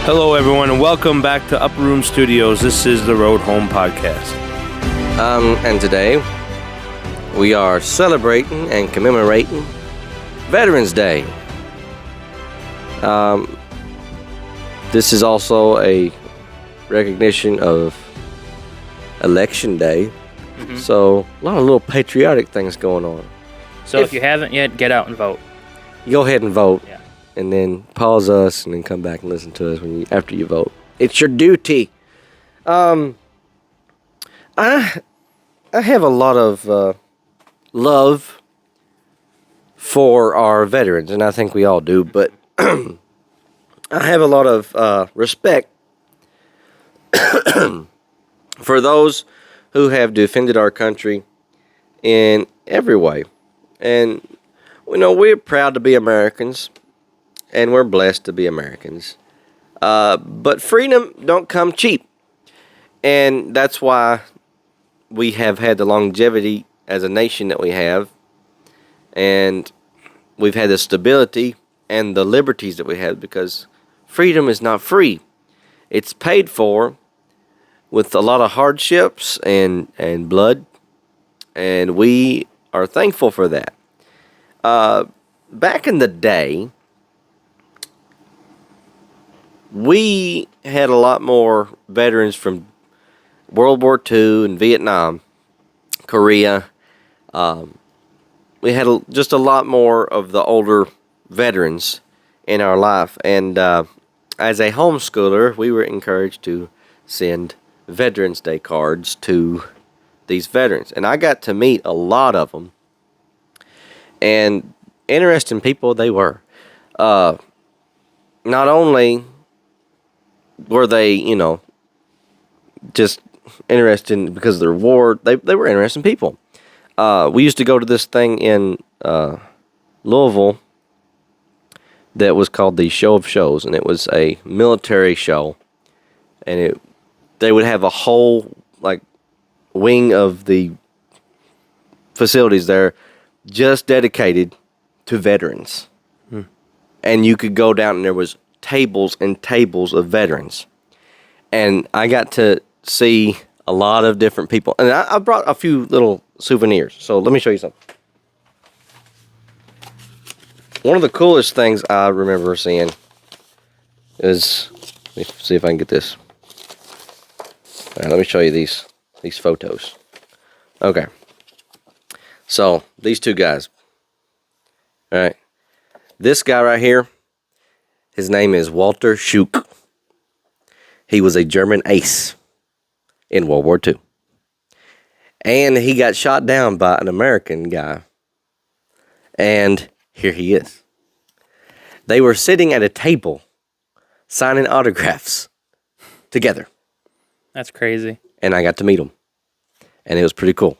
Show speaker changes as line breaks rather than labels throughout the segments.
Hello, everyone, and welcome back to Upper Room Studios. This is the Road Home Podcast.
And today we are celebrating and commemorating Veterans Day. This is also a recognition of Election Day. So a lot of little patriotic things going on.
So if you haven't yet, get out and vote.
Go ahead and vote.
Yeah.
And then pause us and then come back and listen to us after you vote. It's your duty. I have a lot of love for our veterans, and I think we all do, but I have a lot of respect for those who have defended our country in every way. And, we're proud to be Americans, and we're blessed to be Americans. But freedom don't come cheap. And that's why we have had the longevity as a nation that we have. And we've had the stability and the liberties that we have, because freedom is not free. It's paid for with a lot of hardships and blood. And we are thankful for that. Back in the day, we had a lot more veterans from World War II and Vietnam, Korea. We had just a lot more of the older veterans in our life. And as a homeschooler, we were encouraged to send Veterans Day cards to these veterans. And I got to meet a lot of them. And interesting people they were. Not only were they, just interesting because of their war, they were interesting people. We used to go to this thing in Louisville that was called the Show of Shows, and it was a military show. And they would have a whole, wing of the facilities there just dedicated to veterans. And you could go down and there was tables and tables of veterans. And I got to see a lot of different people. And I brought a few little souvenirs. So let me show you something. One of the coolest things I remember seeing is, let me see if I can get this. All right, let me show you these photos. Okay. So, these two guys. All right. This guy right here, his name is Walter Schuck. He was a German ace in World War II. And he got shot down by an American guy. And here he is. They were sitting at a table signing autographs together.
That's crazy.
And I got to meet him. And it was pretty cool.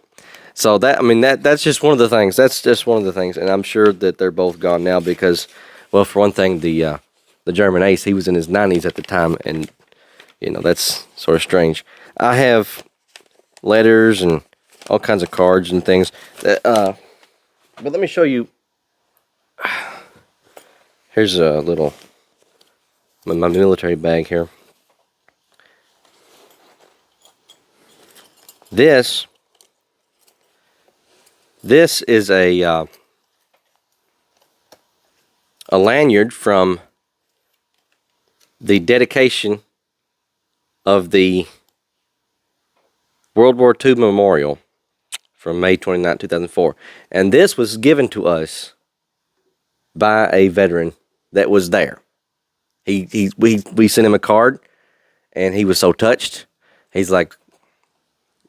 So that's just one of the things. That's just one of the things. And I'm sure that they're both gone now because, well, for one thing, the German ace, he was in his 90s at the time. And, that's sort of strange. I have letters and all kinds of cards and things. But let me show you. Here's a little, my military bag here. This is a lanyard from the dedication of the World War II Memorial from May 29, 2004. And this was given to us by a veteran that was there. We sent him a card, and he was so touched. He's like,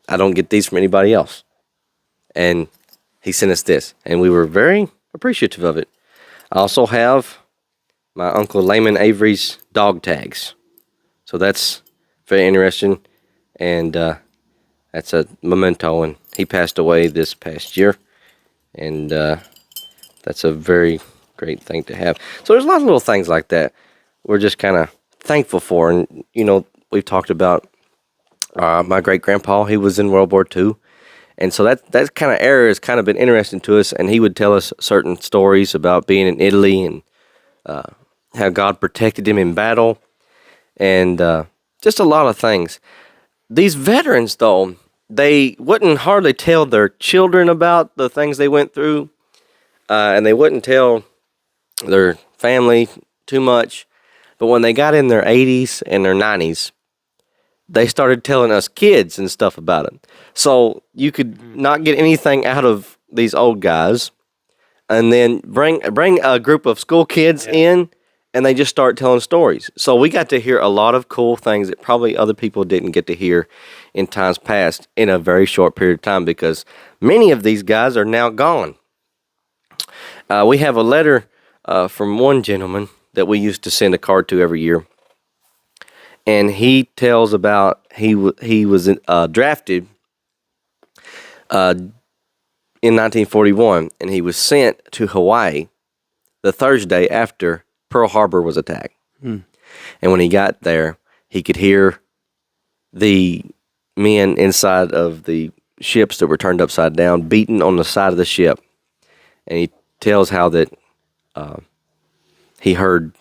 I don't get these from anybody else. And he sent us this, and we were very appreciative of it. I also have my Uncle Layman Avery's dog tags. So that's very interesting, and that's a memento, and he passed away this past year, and that's a very great thing to have. So there's a lot of little things like that we're just kind of thankful for, and, we've talked about my great-grandpa. He was in World War II. And so that kind of era has kind of been interesting to us, and he would tell us certain stories about being in Italy and how God protected him in battle. and just a lot of things. These veterans, though, they wouldn't hardly tell their children about the things they went through, and they wouldn't tell their family too much. But when they got in their 80s and their 90s, they started telling us kids and stuff about it. So you could not get anything out of these old guys, and then bring a group of school kids in, and they just start telling stories. So we got to hear a lot of cool things that probably other people didn't get to hear in times past in a very short period of time, because many of these guys are now gone. We have a letter from one gentleman that we used to send a card to every year. And he tells about he was drafted in 1941, and he was sent to Hawaii the Thursday after Pearl Harbor was attacked. And when he got there, he could hear the men inside of the ships that were turned upside down beating on the side of the ship. And he tells how that he heard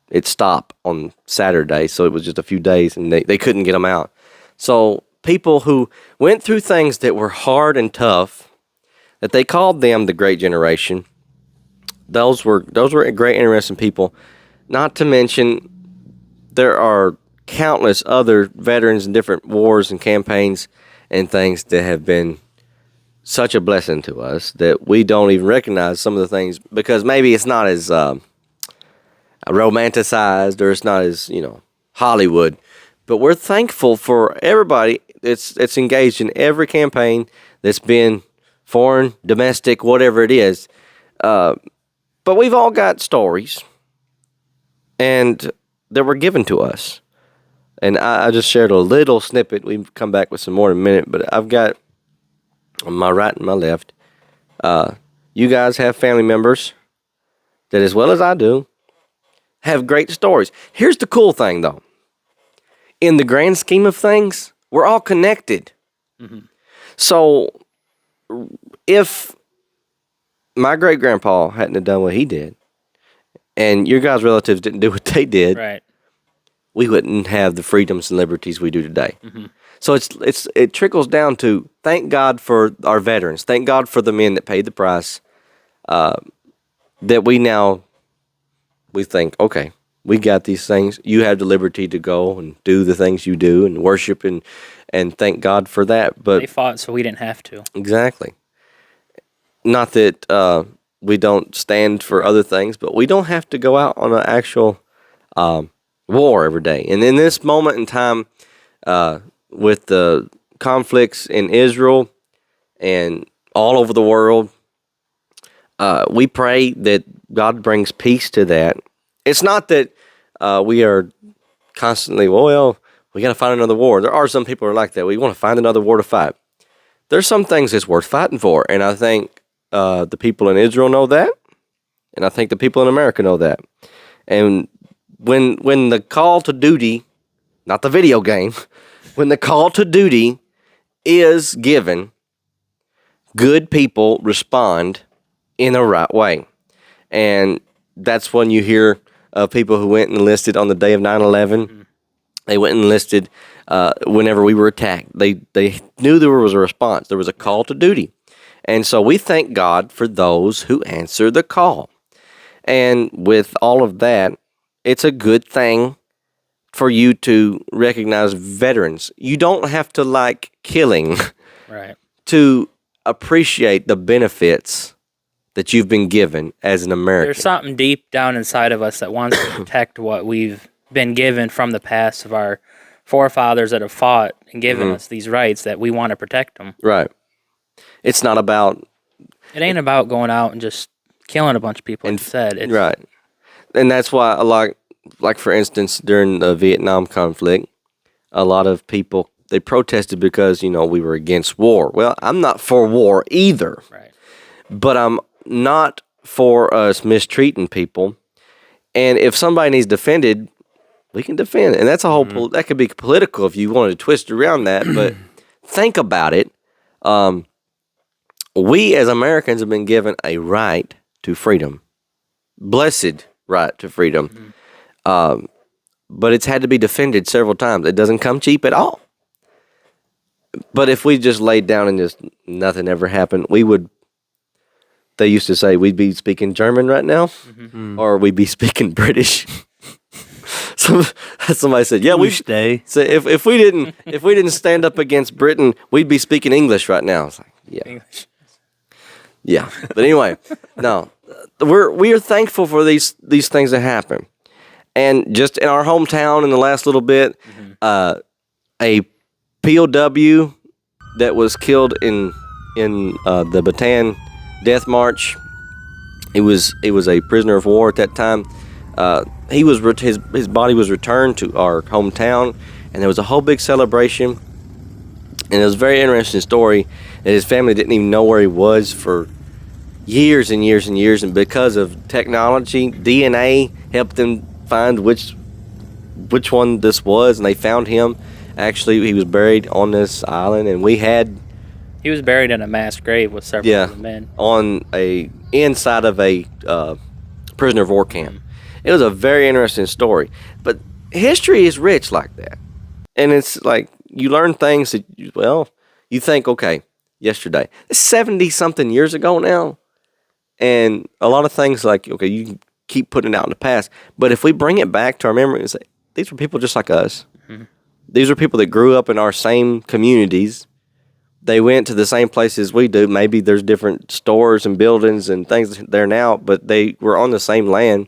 it stop on Saturday, so it was just a few days, and they couldn't get them out. So people who went through things that were hard and tough, that they called them the Great Generation, those were great, interesting people. Not to mention, there are countless other veterans in different wars and campaigns and things that have been such a blessing to us that we don't even recognize some of the things, because maybe it's not as romanticized, or it's not as, Hollywood. But we're thankful for everybody that's engaged in every campaign that's been foreign, domestic, whatever it is. But we've all got stories, and that were given to us. And I just shared a little snippet. We can come back with some more in a minute, but I've got on my right and my left, you guys have family members that, as well as I do, have great stories. Here's the cool thing, though. In the grand scheme of things, we're all connected. So if my great-grandpa hadn't have done what he did, and your guys' relatives didn't do what they did,
Right.
we wouldn't have the freedoms and liberties we do today. So it trickles down to thank God for our veterans. Thank God for the men that paid the price, that we think, okay, we got these things. You have the liberty to go and do the things you do and worship and thank God for that. But
They fought so we didn't have to.
exactly. Not that we don't stand for other things, but we don't have to go out on an actual war every day. And in this moment in time, with the conflicts in Israel and all over the world, we pray that God brings peace to that. It's not that we are constantly, well, we got to find another war. There are some people who are like that. We want to find another war to fight. There's some things that's worth fighting for, and I think the people in Israel know that, and I think the people in America know that. And when the call to duty, not the video game, when the call to duty is given, good people respond in the right way. And that's when you hear of people who went and enlisted on the day of 9/11. They went and enlisted whenever we were attacked. They knew there was a response. There was a call to duty. And so we thank God for those who answer the call. And with all of that, it's a good thing for you to recognize veterans. You don't have to like killing
Right.
to appreciate the benefits that you've been given as an American.
There's something deep down inside of us that wants to protect what we've been given from the past of our forefathers that have fought and given us these rights, that we want to protect them.
Right. It's not about...
It ain't about going out and just killing a bunch of people, like you said. It's,
Right. And that's why a lot, like for instance, during the Vietnam conflict, a lot of people, they protested because, we were against war. Well, I'm not for war either.
Right.
But I'm not for us mistreating people. And if somebody needs defended, we can defend it. And that's a whole, that could be political if you wanted to twist around that. But think about it. We as Americans have been given a right to freedom. Blessed right to freedom. but it's had to be defended several times. It doesn't come cheap at all. But if we just laid down and just nothing ever happened, we would. They used to say we'd be speaking German right now, or we'd be speaking British. Somebody said, "Yeah, we
stay."
So if we didn't stand up against Britain, we'd be speaking English right now." It's like, yeah,
English.
yeah. But anyway, no, we are thankful for these things that happen, and just in our hometown in the last little bit, a POW that was killed in the Bataan Death March. He was a prisoner of war at that time. His body was returned to our hometown, and there was a whole big celebration. And it was a very interesting story that his family didn't even know where he was for years and years and years. And because of technology, DNA helped them find which one this was, and they found him. Actually, he was buried on this island, and
He was buried in a mass grave with several other men.
on inside of a prisoner of war camp. It was a very interesting story. But history is rich like that. And it's like you learn things that, you think, okay, yesterday. It's 70-something years ago now. And a lot of things like, okay, you can keep putting it out in the past. But if we bring it back to our memory and say, these were people just like us. Mm-hmm. These are people that grew up in our same communities. They went to the same places we do. Maybe there's different stores and buildings and things there now, but they were on the same land.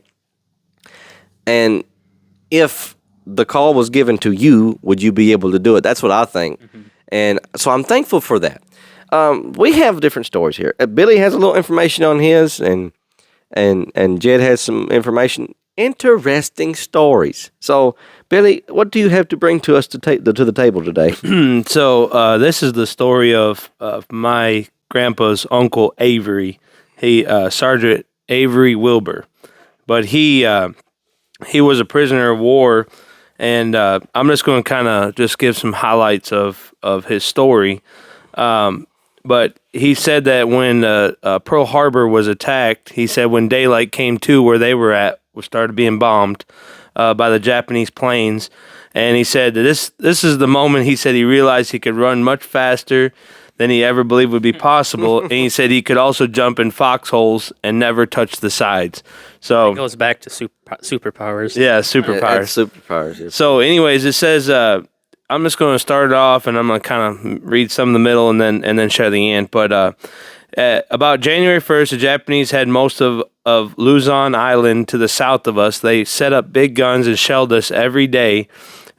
And if the call was given to you, would you be able to do it? That's what I think. Mm-hmm. And so I'm thankful for that. We have different stories here. Billy has a little information on his, and Jed has some information. Interesting stories. So, Billy, what do you have to bring to us to the table today?
So this is the story of my grandpa's uncle Avery. He Sergeant Avery Wilbur, but he was a prisoner of war, and I'm just going to kind of just give some highlights of his story. But he said that when Pearl Harbor was attacked, he said when daylight came to where they were at, was started being bombed by the Japanese planes. And he said that this is the moment he said he realized he could run much faster than he ever believed would be possible. And he said he could also jump in foxholes and never touch the sides. So
it goes back to superpowers.
Yeah, superpowers.
Superpowers. Yeah.
So anyways, it says, I'm just going to start it off, and I'm going to kind of read some of the middle and then share the end. But about January 1st, the Japanese had most of Luzon Island to the south of us. They set up big guns and shelled us every day.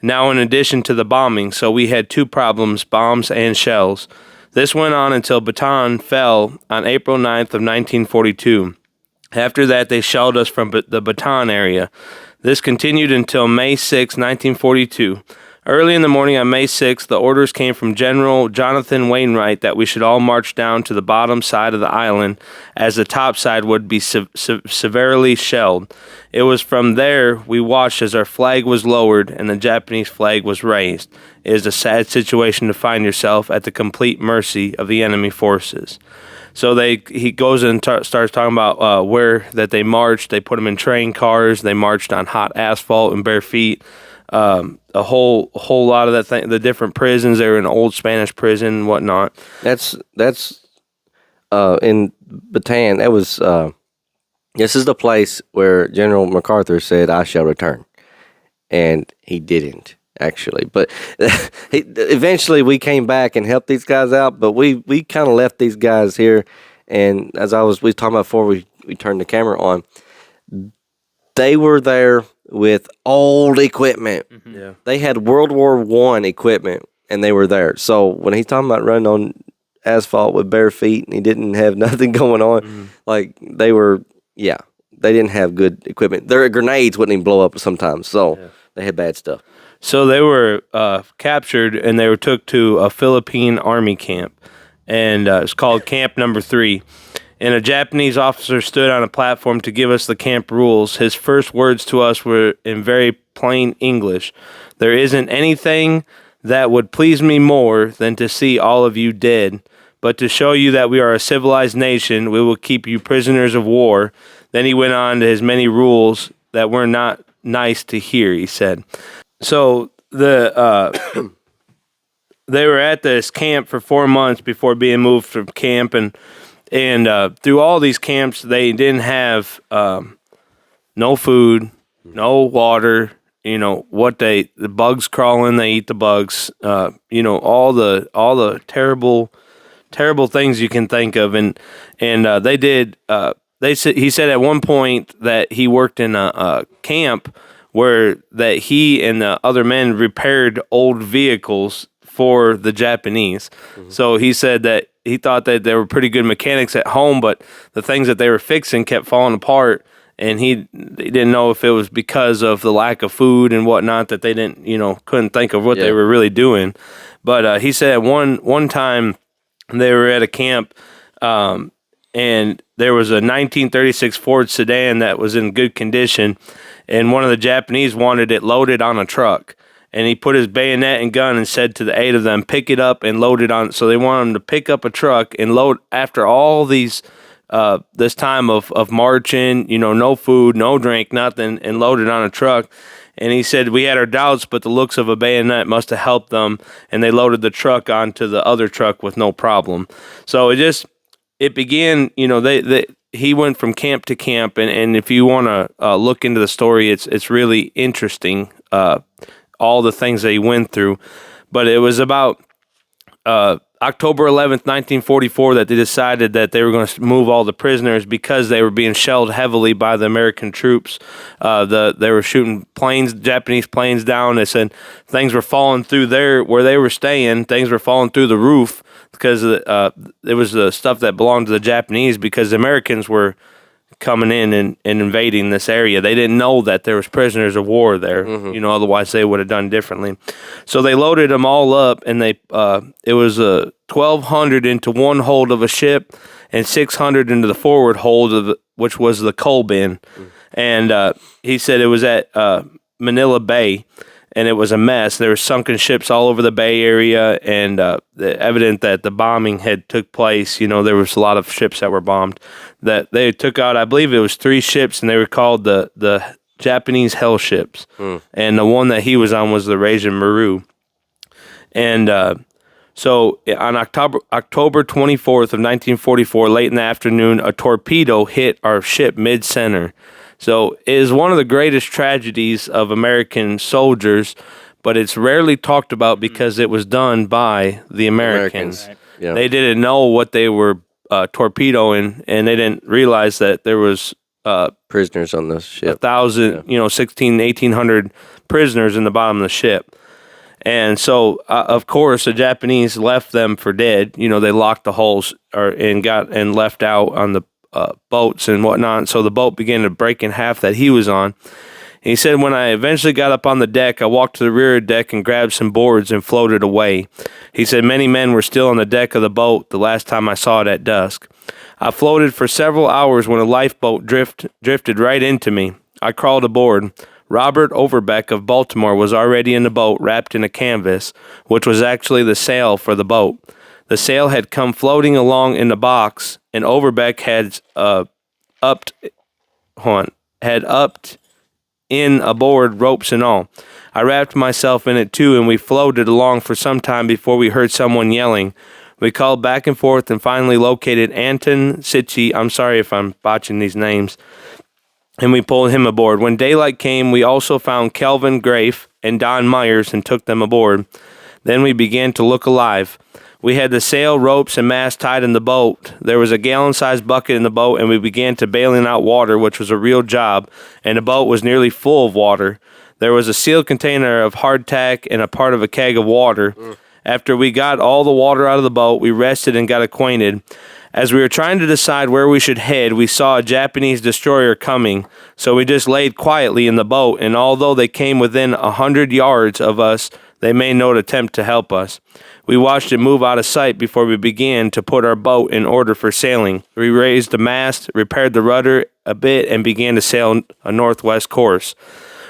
Now, in addition to the bombing, so we had two problems, bombs and shells. This went on until Bataan fell on April 9th of 1942. After that, they shelled us from the Bataan area. This continued until May 6, 1942. Early in the morning on May 6th, the orders came from General Jonathan Wainwright that we should all march down to the bottom side of the island, as the top side would be severely shelled. It was from there we watched as our flag was lowered and the Japanese flag was raised. It is a sad situation to find yourself at the complete mercy of the enemy forces. So he goes and starts talking about where that they marched. They put them in train cars. They marched on hot asphalt and bare feet. A whole lot of that thing, the different prisons. They were in an old Spanish prison and whatnot.
That's in Bataan. That was this is the place where General MacArthur said, "I shall return," and he didn't actually. But eventually, we came back and helped these guys out. But we kind of left these guys here, and as we was talking about before we turned the camera on, they were there with old equipment.
Mm-hmm.
Yeah.
They had World War I equipment, and they were there. So when he's talking about running on asphalt with bare feet, and he didn't have nothing going on, like they didn't have good equipment. Their grenades wouldn't even blow up sometimes, so they had bad stuff.
So they were captured and they were took to a Philippine army camp, and it's called Camp Number 3. And a Japanese officer stood on a platform to give us the camp rules. His first words to us were in very plain English. There isn't anything that would please me more than to see all of you dead. But to show you that we are a civilized nation, we will keep you prisoners of war. Then he went on to his many rules that were not nice to hear, he said. So they were at this camp for 4 months before being moved from camp, and through all these camps, they didn't have no food, no water. The bugs crawling, they eat the bugs. All the terrible things you can think of, and they did. He said at one point that he worked in a camp where that he and the other men repaired old vehicles for the Japanese. Mm-hmm. So he said that he thought that they were pretty good mechanics at home, but the things that they were fixing kept falling apart. And he didn't know if it was because of the lack of food and whatnot that they couldn't think of what they were really doing. But he said one time they were at a camp, and there was a 1936 Ford sedan that was in good condition, and one of the Japanese wanted it loaded on a truck. And he put his bayonet and gun and said to the 8 of them, pick it up and load it on. So they wanted him to pick up a truck and load after all these this time of marching, no food, no drink, nothing, and loaded on a truck. And he said, we had our doubts, but the looks of a bayonet must have helped them, and they loaded the truck onto the other truck with no problem. So it began, he went from camp to camp, and if you want to look into the story, it's really interesting, all the things that he went through. But it was about October 11th, 1944, that they decided that they were going to move all the prisoners because they were being shelled heavily by the American troops. They were shooting Japanese planes down. They said things were falling through where they were staying. Things were falling through the roof because it was the stuff that belonged to the Japanese, because the Americans were coming in and invading this area. They didn't know that there was prisoners of war there. Mm-hmm. Otherwise they would have done differently. So they loaded them all up, and it was 1,200 into one hold of a ship and 600 into the forward hold which was the coal bin. Mm. And he said it was at Manila Bay, and it was a mess. There were sunken ships all over the Bay Area, and evident that the bombing had took place. There was a lot of ships that were bombed. That they took out, I believe it was 3 ships, and they were called the Japanese Hell ships. Mm. And the one that he was on was the Reijin Maru. And so on October 24th of 1944, late in the afternoon, a torpedo hit our ship mid-center. So it is one of the greatest tragedies of American soldiers, but it's rarely talked about because it was done by the Americans. Right. Yeah. They didn't know what they were torpedoing, and they didn't realize that there was
prisoners on the ship.
1,000, 1,800 prisoners in the bottom of the ship. And so, of course, the Japanese left them for dead. They locked the holes and left out on the boats and whatnot. So the boat began to break in half that he was on. And he said, when I eventually got up on the deck, I walked to the rear deck and grabbed some boards and floated away. He said many men were still on the deck of the boat the last time I saw it at dusk. I floated for several hours when a lifeboat drifted right into me. I crawled aboard. Robert Overbeck of Baltimore was already in the boat, wrapped in a canvas, which was actually the sail for the boat. The sail had come floating along in the box, and Overbeck had upped in aboard, ropes and all. I wrapped myself in it too, and we floated along for some time before we heard someone yelling. We called back and forth and finally located Anton Sitchi. I'm sorry if I'm botching these names. And we pulled him aboard. When daylight came, we also found Kelvin Grafe and Don Myers and took them aboard. Then we began to look alive. We had the sail, ropes, and mast tied in the boat. There was a gallon-sized bucket in the boat, and we began to bailing out water, which was a real job, and the boat was nearly full of water. There was a sealed container of hardtack and a part of a keg of water. Mm. After we got all the water out of the boat, we rested and got acquainted. As we were trying to decide where we should head, we saw a Japanese destroyer coming, so we just laid quietly in the boat, and although they came within 100 yards of us, they made no attempt to help us. We watched it move out of sight before we began to put our boat in order for sailing. We raised the mast, repaired the rudder a bit, and began to sail a northwest course.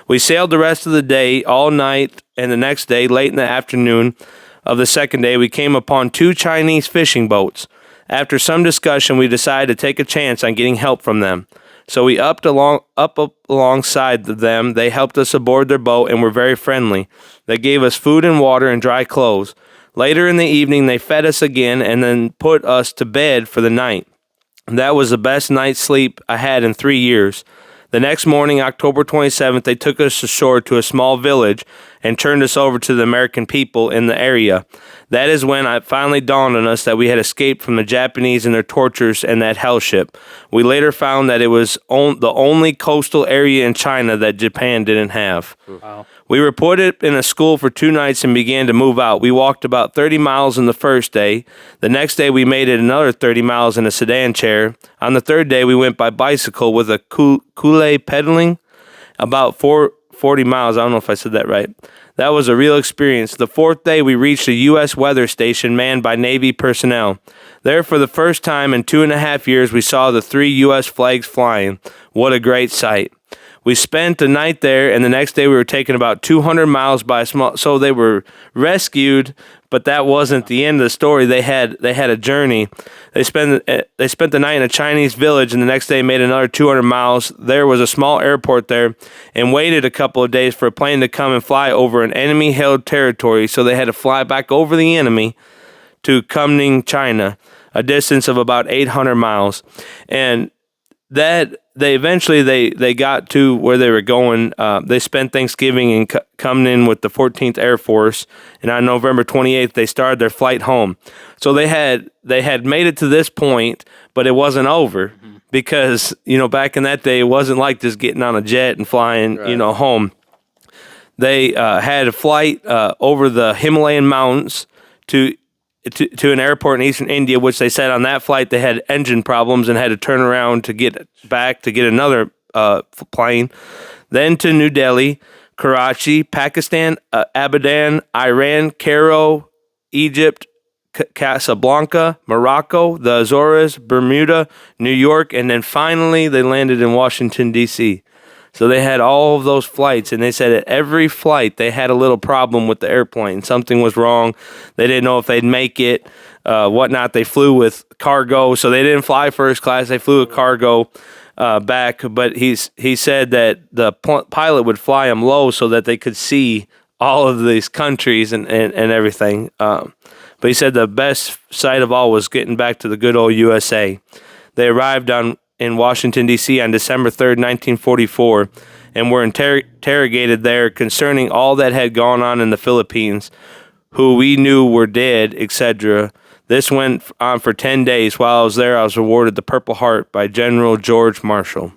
We sailed the rest of the day, all night, and the next day, late in the afternoon of the second day, we came upon 2 Chinese fishing boats. After some discussion, we decided to take a chance on getting help from them. So we up alongside them. They helped us aboard their boat and were very friendly. They gave us food and water and dry clothes. Later in the evening, they fed us again and then put us to bed for the night. That was the best night's sleep I had in 3 years. The next morning, October 27th, they took us ashore to a small village and turned us over to the American people in the area. That is when it finally dawned on us that we had escaped from the Japanese and their tortures and that hell ship. We later found that it was the only coastal area in China that Japan didn't have.
Wow.
We were put in a school for 2 nights and began to move out. We walked about 30 miles on the first day. The next day, we made it another 30 miles in a sedan chair. On the third day, we went by bicycle with a Kule pedaling about 40 miles. I don't know if I said that right. That was a real experience. The fourth day, we reached a U.S. weather station manned by Navy personnel. There, for the first time in 2.5 years, we saw the 3 U.S. flags flying. What a great sight. We spent the night there, and the next day we were taken about 200 miles by a small. So they were rescued, but that wasn't the end of the story. They had a journey. They spent the night in a Chinese village, and the next day made another 200 miles. There was a small airport there, and waited a couple of days for a plane to come and fly over an enemy-held territory. So they had to fly back over the enemy to Kunming, China, a distance of about 800 miles, and that. They eventually got to where they were going. They spent Thanksgiving in Kunming with the 14th Air Force, and on November 28th they started their flight home. So they had made it to this point, but it wasn't over because back in that day it wasn't like just getting on a jet and flying home. They had a flight over the Himalayan mountains to an airport in eastern India, which they said on that flight they had engine problems and had to turn around to get back to get another plane. Then to New Delhi, Karachi, Pakistan, Abadan, Iran, Cairo, Egypt, Casablanca, Morocco, the Azores, Bermuda, New York, and then finally they landed in Washington, D.C. So they had all of those flights, and they said at every flight they had a little problem with the airplane. Something was wrong. They didn't know if they'd make it, whatnot. They flew with cargo, so they didn't fly first class. They flew with cargo back, but he said that the pilot would fly them low so that they could see all of these countries and everything. But he said the best sight of all was getting back to the good old USA. They arrived in Washington, D.C. on December 3rd, 1944, and were interrogated there concerning all that had gone on in the Philippines, who we knew were dead, etc. This went on for 10 days. While I was there, I was awarded the Purple Heart by General George Marshall.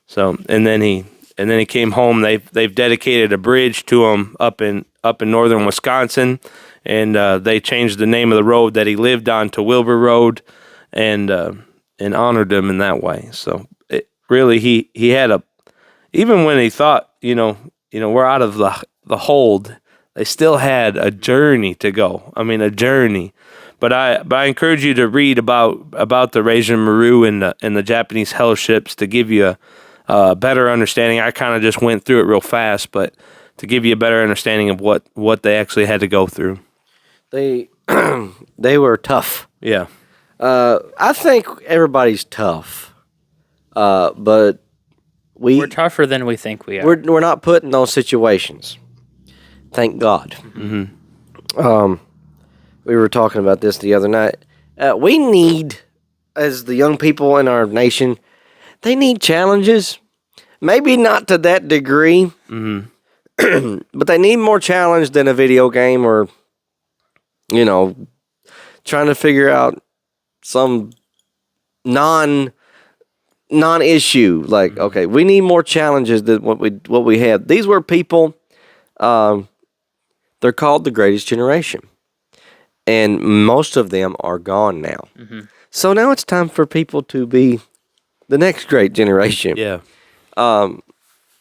So, and then he came home. They've dedicated a bridge to him up in northern Wisconsin, and they changed the name of the road that he lived on to Wilbur Road, and honored him in that way. So he had even when he thought, we're out of the hold, they still had a journey to go. I mean, a journey. But I encourage you to read about the Reijin Maru and the Japanese hell ships to give you a better understanding. I kind of just went through it real fast, but to give you a better understanding of what they actually had to go through.
They were tough.
Yeah.
I think everybody's tough, but
we're tougher than we think we are.
We're not put in those situations. Thank God.
Mm-hmm.
We were talking about this the other night. We need, as the young people in our nation, they need challenges. Maybe not to that degree, but they need more challenge than a video game or, trying to figure out some non-issue. Like, okay, we need more challenges than what we had. These were people. They're called the Greatest Generation, and most of them are gone now. Mm-hmm. So now it's time for people to be the next great generation.
Yeah.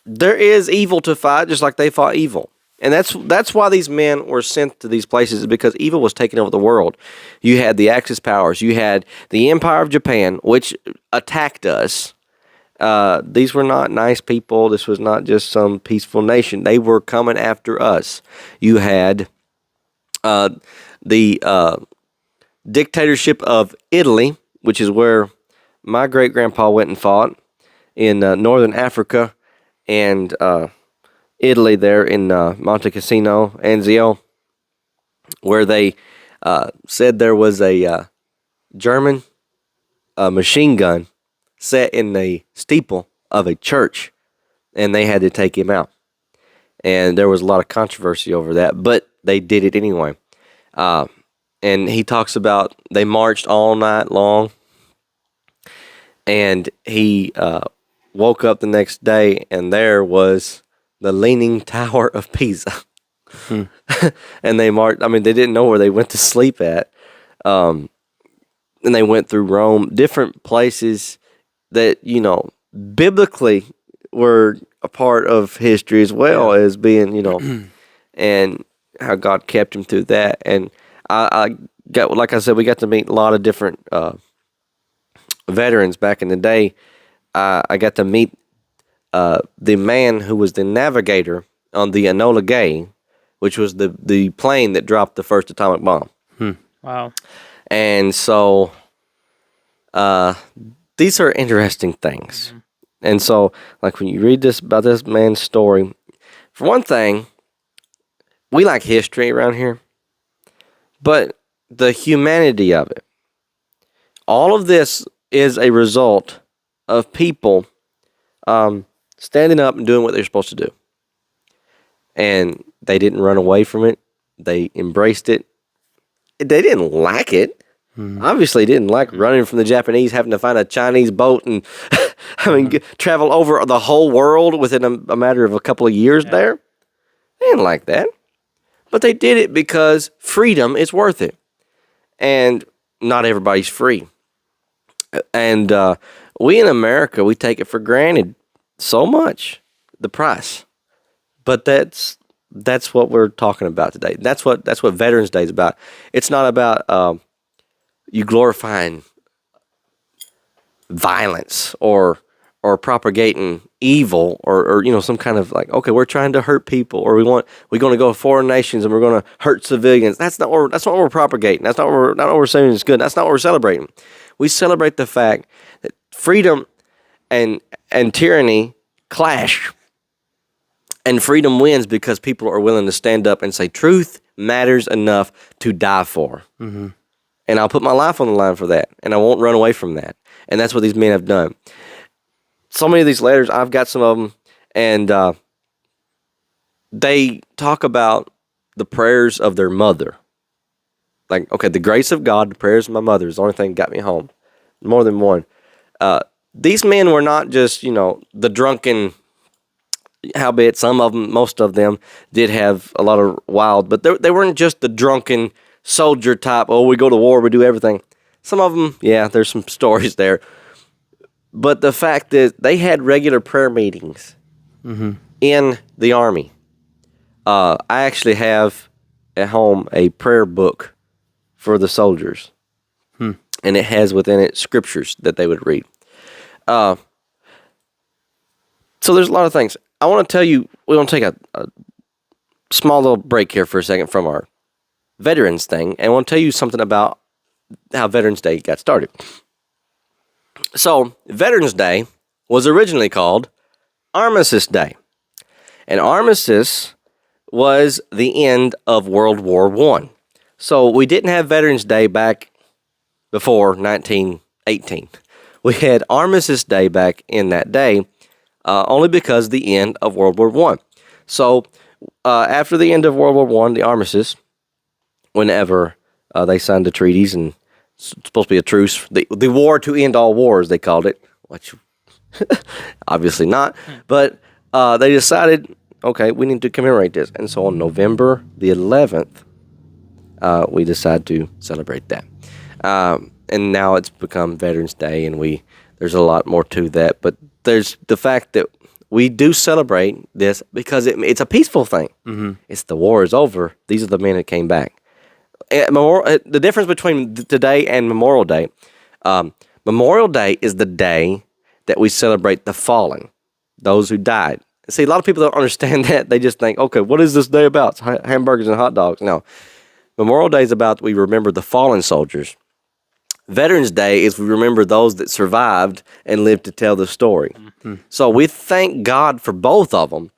There is evil to fight, just like they fought evil. And that's why these men were sent to these places, because evil was taking over the world. You had the Axis powers. You had the Empire of Japan, which attacked us. These were not nice people. This was not just some peaceful nation. They were coming after us. You had the dictatorship of Italy, which is where my great-grandpa went and fought. in northern Africa and Italy, there in Monte Cassino, Anzio, where they said there was a German machine gun set in the steeple of a church, and they had to take him out. And there was a lot of controversy over that, but they did it anyway. And he talks about they marched all night long, and he woke up the next day, and there was the Leaning Tower of Pisa. And they marched. I mean, they didn't know where they went to sleep at. And they went through Rome, different places that, you know, biblically were a part of history as well as being, you know, and how God kept him through that. And I got, like I said, we got to meet a lot of different veterans back in the day. I got to meet the man who was the navigator on the Enola Gay, which was the plane that dropped the first atomic bomb.
Wow.
And so these are interesting things. And so, like, when you read this about this man's story, for one thing, we like history around here, but the humanity of it, all of this is a result of people standing up and doing what they're supposed to do. And they didn't run away from it. They embraced it. They didn't like it. Obviously, didn't like running from the Japanese, having to find a Chinese boat and travel over the whole world within a matter of a couple of years there. They didn't like that. But they did it because freedom is worth it. And not everybody's free. And we in America, we take it for granted so much, the price. But that's what we're talking about today. That's what Veterans Day is about. It's not about you glorifying violence or propagating evil or you know, some kind of like, okay, we're trying to hurt people, or we're going to go to foreign nations and we're going to hurt civilians. That's not what we're propagating. That's not what we're saying is good. That's not what we're celebrating. We celebrate the fact that freedom and tyranny clash. And freedom wins because people are willing to stand up and say truth matters enough to die for. And I'll put my life on the line for that. And I won't run away from that. And that's what these men have done. So many of these letters, I've got some of them, and they talk about the prayers of their mother. Like, okay, the grace of God, the prayers of my mother is the only thing that got me home. More than one. These men were not just, you know, the drunken, howbeit some of them, most of them did have a lot of wild, but they weren't just the drunken soldier type, oh, we go to war, we do everything. Some of them, yeah, there's some stories there. But the fact that they had regular prayer meetings in the Army. I actually have at home a prayer book for the soldiers. And it has within it scriptures that they would read. So there's a lot of things. I want to tell you, we're going to take a small little break here for a second from our Veterans thing, and I want to tell you something about how Veterans Day got started. So, Veterans Day was originally called Armistice Day. And Armistice was the end of World War I. So, we didn't have Veterans Day back before 1918. We had Armistice Day back in that day, only because the end of World War I. So, after the end of World War I, the armistice, whenever they signed the treaties, and it's supposed to be a truce, the war to end all wars, they called it, which obviously not, but they decided, okay, we need to commemorate this. And so on November the 11th, we decided to celebrate that. And now it's become Veterans Day, and there's a lot more to that, but there's the fact that we do celebrate this because it's a peaceful thing. It's the war is over. These are the men that came back. The difference between today and Memorial Day, Memorial Day is the day that we celebrate the fallen, those who died. See, a lot of people don't understand that. They just think, okay, what is this day about? It's hamburgers and hot dogs. No. Memorial Day is about we remember the fallen soldiers Veterans Day is we remember those that survived and lived to tell the story. So we thank God for both of them.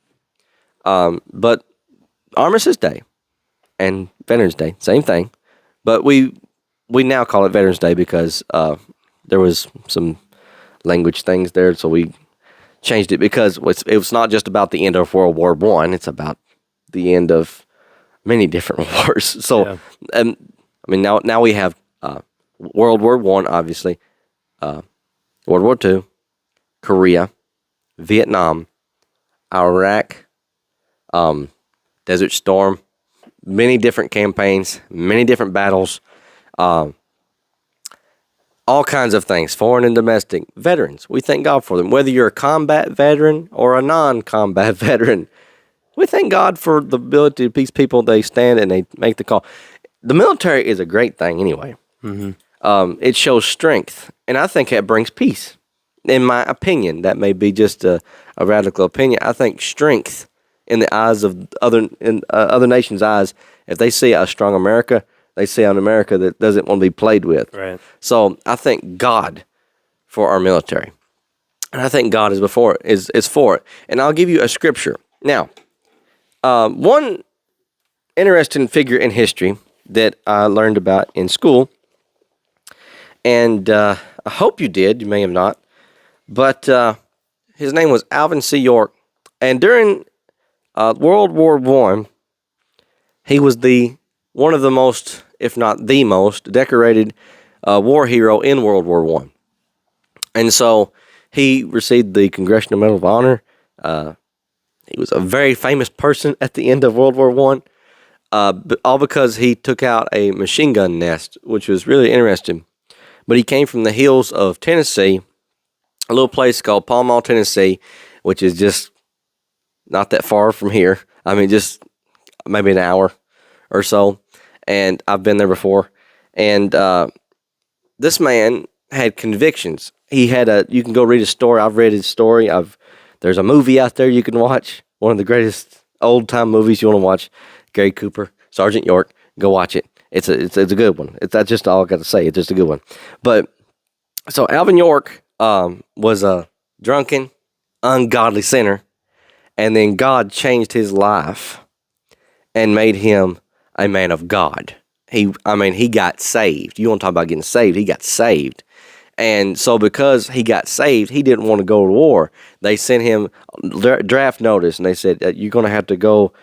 But Armistice Day and Veterans Day, same thing. But we now call it Veterans Day because there was some language things there, so we changed it because it was not just about the end of World War I. It's about the end of many different wars. So, I mean, now we have World War I, obviously, World War II, Korea, Vietnam, Iraq, Desert Storm, many different campaigns, many different battles, all kinds of things, foreign and domestic. Veterans, we thank God for them. Whether you're a combat veteran or a non-combat veteran, we thank God for the ability of these people. They stand and they make the call. The military is a great thing anyway. It shows strength, and I think it brings peace. In my opinion, that may be just a radical opinion. I think strength in the eyes of other nations' eyes, if they see a strong America, they see an America that doesn't want to be played with.
Right.
So I thank God for our military, and I think God is for it. And I'll give you a scripture now. One interesting figure in history that I learned about in school, and I hope you did. You may have not, but his name was Alvin C. York, and during World War I, he was one of the most, if not the most, decorated war hero in World War I. And so he received the Congressional Medal of Honor. He was a very famous person at the end of World War I, all because he took out a machine gun nest, which was really interesting. But he came from the hills of Tennessee, a little place called Pall Mall, Tennessee, which is just not that far from here. I mean, just maybe an hour or so. And I've been there before. And this man had convictions. You can go read his story. I've read his story. There's a movie out there you can watch. One of the greatest old-time movies you want to watch. Gary Cooper, Sergeant York. Go watch it. It's a good one. That's just all I got to say. It's just a good one. But so Alvin York was a drunken, ungodly sinner, and then God changed his life and made him a man of God. He got saved. You want to talk about getting saved? He got saved. And so because he got saved, he didn't want to go to war. They sent him draft notice, and they said, you're going to have to go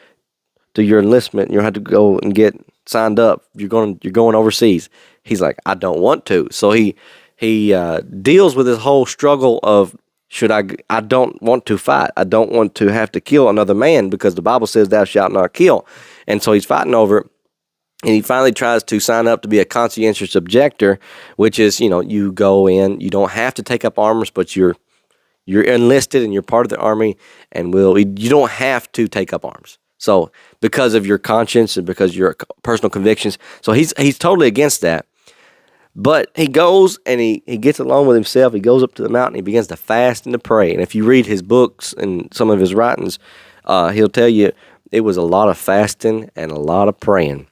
to your enlistment. You'll have to go and get signed up. You're going overseas. He's like, I don't want to. So he deals with this whole struggle of, I don't want to fight. I don't want to have to kill another man because the Bible says thou shalt not kill. And so he's fighting over it. And he finally tries to sign up to be a conscientious objector, which is, you go in, you don't have to take up arms, but you're enlisted and you're part of the army, and you don't have to take up arms. So because of your conscience and because of your personal convictions, so he's totally against that. But he goes and he gets alone with himself. He goes up to the mountain. He begins to fast and to pray. And if you read his books and some of his writings, he'll tell you it was a lot of fasting and a lot of praying.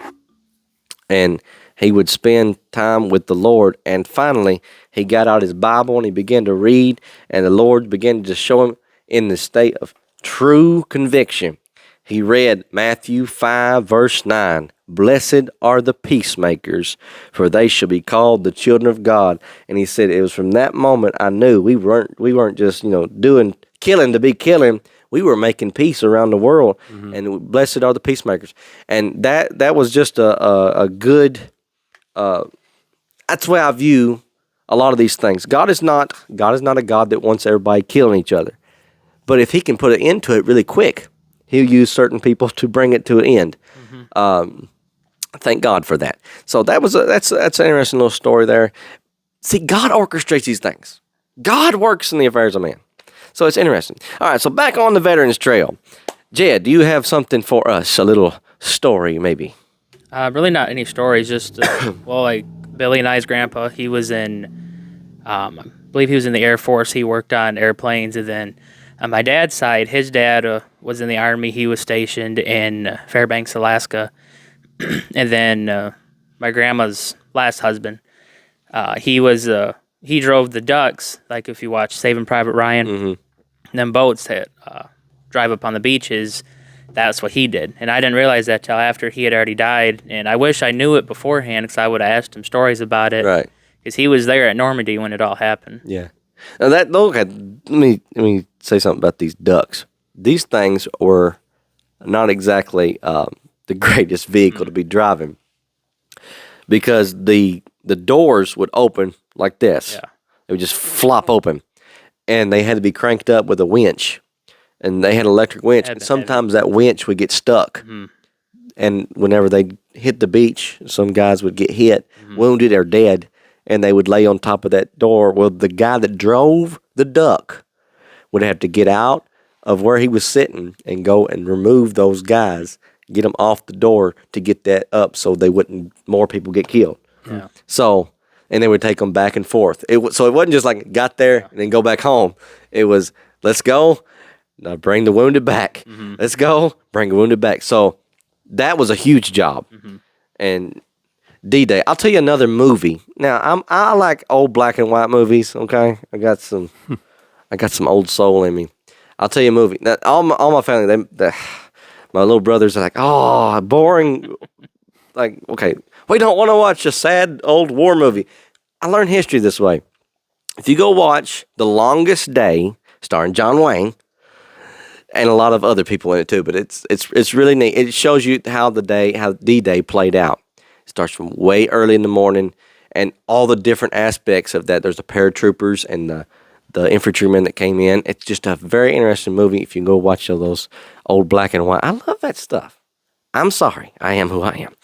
And he would spend time with the Lord. And finally, he got out his Bible and he began to read. And the Lord began to show him in the state of true conviction. He read Matthew 5, verse 9. Blessed are the peacemakers, for they shall be called the children of God. And he said it was from that moment I knew we weren't just doing killing to be killing. We were making peace around the world, and blessed are the peacemakers. And that was just a good. That's the way I view a lot of these things. God is not a God that wants everybody killing each other, but if He can put an end to it really quick, He'll use certain people to bring it to an end. Thank God for that. So that's an interesting little story there. See, God orchestrates these things. God works in the affairs of man. So it's interesting. All right, so back on the Veterans Trail. Jed, do you have something for us? A little story, maybe?
Really not any stories, just, like Billy and I's grandpa, he was I believe he was in the Air Force. He worked on airplanes. And then on my dad's side, his dad was in the Army. He was stationed in Fairbanks, Alaska. And then my grandma's last husband, He drove the ducks. Like if you watch Saving Private Ryan, them boats that drive up on the beaches. That's what he did, and I didn't realize that till after he had already died. And I wish I knew it beforehand, because I would have asked him stories about it.
Right.
Because he was there at Normandy when it all happened.
Yeah. Now let me say something about these ducks. These things were not exactly the greatest vehicle to be driving, because the doors would open like this.
Yeah.
They would just flop open, and they had to be cranked up with a winch. And they had an electric winch, and sometimes that winch would get stuck. And whenever they hit the beach, some guys would get hit, wounded, or dead, and they would lay on top of that door. Well, the guy that drove the duck would have to get out of where he was sitting and go and remove those guys, get them off the door to get that up so they wouldn't, more people get killed.
Yeah.
So, and they would take them back and forth. So it wasn't just like got there and then go back home. It was, let's go. Now bring the wounded back. Let's go. Bring the wounded back. So that was a huge job. And D-Day. I'll tell you another movie. Now I like old black and white movies. Okay, I got some old soul in me. I'll tell you a movie. Now, all my family, my little brothers are like, oh, boring. Like, okay, we don't want to watch a sad old war movie. I learned history this way. If you go watch The Longest Day, starring John Wayne, and a lot of other people in it too, but it's really neat. It shows you how D-Day played out. It starts from way early in the morning, and all the different aspects of that. There's the paratroopers and the infantrymen that came in. It's just a very interesting movie. If you go watch all those old black and white, I love that stuff. I'm sorry, I am who I am.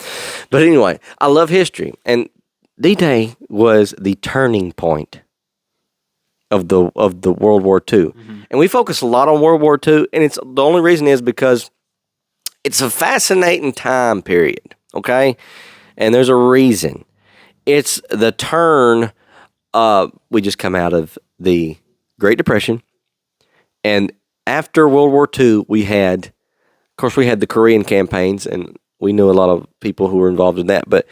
But anyway, I love history, and D-Day was the turning point of the World War II. And we focus a lot on World War II, and it's the only reason is because it's a fascinating time period, okay? And there's a reason. It's the turn, we just come out of the Great Depression, and after World War II, we had the Korean campaigns, and we knew a lot of people who were involved in that, but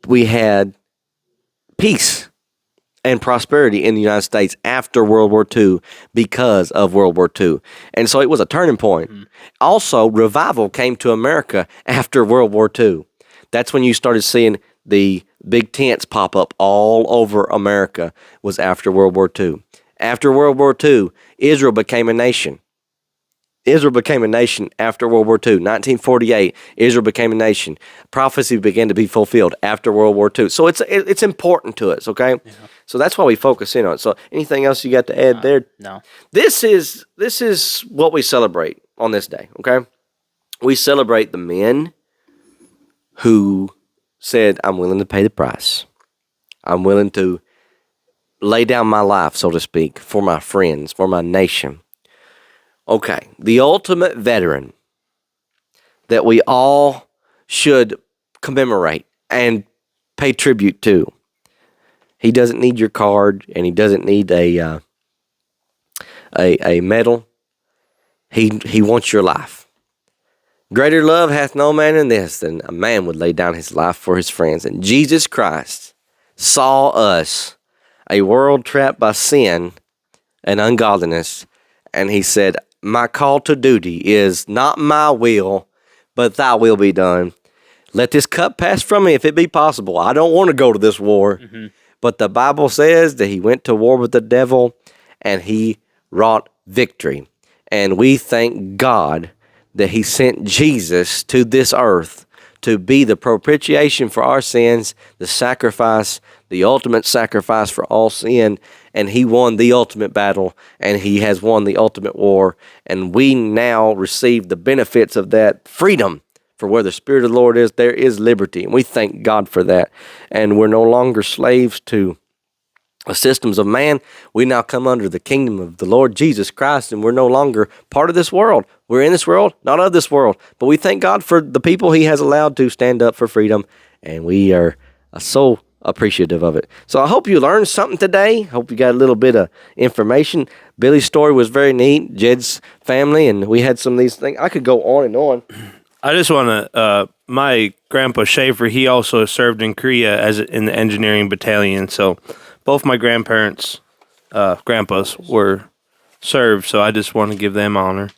we had peace and prosperity in the United States after World War II because of World War II. And so it was a turning point. Also, revival came to America after World War II. That's when you started seeing the big tents pop up all over America, was after World War II. After World War II, Israel became a nation. Israel became a nation after World War II. 1948, Israel became a nation. Prophecy began to be fulfilled after World War II. So it's important to us, okay? Yeah. So that's why we focus in on it. So anything else you got to add there?
No.
This is what we celebrate on this day, okay? We celebrate the men who said, I'm willing to pay the price. I'm willing to lay down my life, so to speak, for my friends, for my nation. Okay, the ultimate veteran that we all should commemorate and pay tribute to. He doesn't need your card, and he doesn't need a medal. He wants your life. Greater love hath no man than this, than a man would lay down his life for his friends. And Jesus Christ saw us, a world trapped by sin and ungodliness, and he said, my call to duty is not my will, but thy will be done. Let this cup pass from me if it be possible. I don't want to go to this war. But the Bible says that he went to war with the devil and he wrought victory. And we thank God that he sent Jesus to this earth to be the propitiation for our sins, the sacrifice, the ultimate sacrifice for all sin, and he won the ultimate battle, and he has won the ultimate war, and we now receive the benefits of that freedom. For where the Spirit of the Lord is, there is liberty, and we thank God for that. And we're no longer slaves to the systems of man. We now come under the kingdom of the Lord Jesus Christ, and we're no longer part of this world. We're in this world, not of this world. But we thank God for the people he has allowed to stand up for freedom, and we are so appreciative of it. So I hope you learned something today. Hope you got a little bit of information. Billy's story was very neat, Jed's family, and we had some of these things. I could go on and on.
I just want to. My grandpa Schaefer, he also served in Korea in the engineering battalion. So both my grandparents, grandpas, were served. So I just want to give them honor.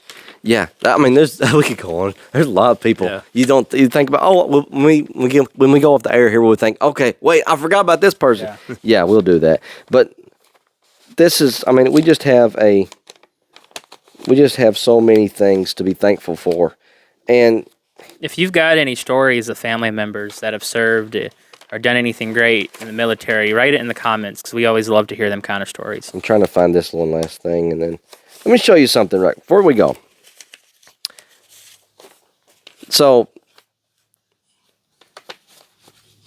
Yeah, I mean, we could go on. There's a lot of people.
Yeah.
You think about when we go off the air here, we'll think, okay, wait, I forgot about this person. Yeah, we'll do that. But this is, I mean, we just have so many things to be thankful for, and
If you've got any stories of family members that have served or done anything great in the military, write it in the comments because we always love to hear them kind of stories.
I'm trying to find this one last thing, and then let me show you something right before we go. So,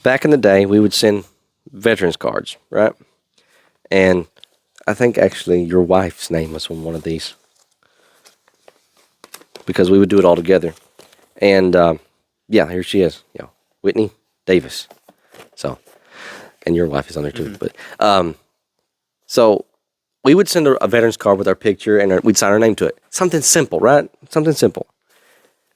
back in the day, we would send veterans cards, right? And I think actually your wife's name was on one of these because we would do it all together. And yeah, here she is, Whitney Davis. So, and your wife is on there too. But so we would send a veterans card with our picture, and we'd sign our name to it. Something simple, right? Something simple.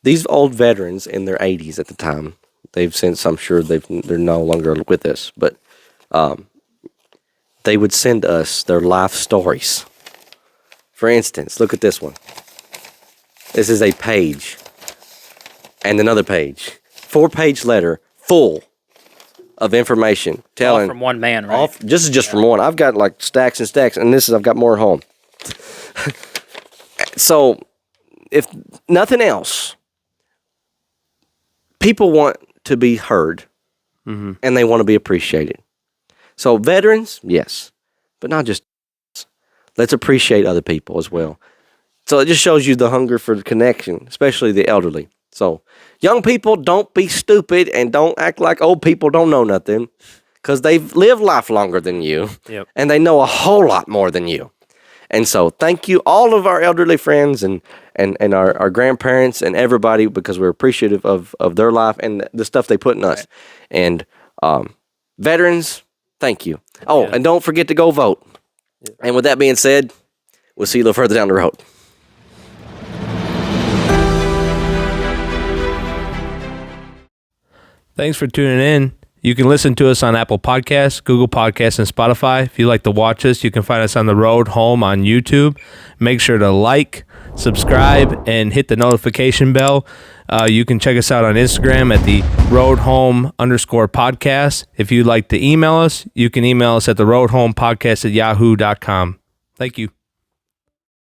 These old veterans in their 80s at the time, they've since, I'm sure they're no longer with us, but they would send us their life stories. For instance, look at this one. This is a page and another page. 4-page letter full of information telling.
All from one man, right?
This is just from one. I've got like stacks and stacks, and I've got more at home. So, if nothing else, people want to be heard, and they want to be appreciated. So veterans, yes, but not just. Let's appreciate other people as well. So it just shows you the hunger for the connection, especially the elderly. So young people, don't be stupid and don't act like old people don't know nothing, because they've lived life longer than you, and they know a whole lot more than you. And so thank you, all of our elderly friends and our grandparents and everybody, because we're appreciative of their life and the stuff they put in us. And veterans, thank you. Oh, and don't forget to go vote. And with that being said, we'll see you a little further down the road.
Thanks for tuning in. You can listen to us on Apple Podcasts, Google Podcasts, and Spotify. If you like to watch us, you can find us on The Road Home on YouTube. Make sure to like, subscribe, and hit the notification bell. You can check us out on Instagram at the roadhome_podcast. If you'd like to email us, you can email us at theroadhomepodcast@yahoo.com. Thank you.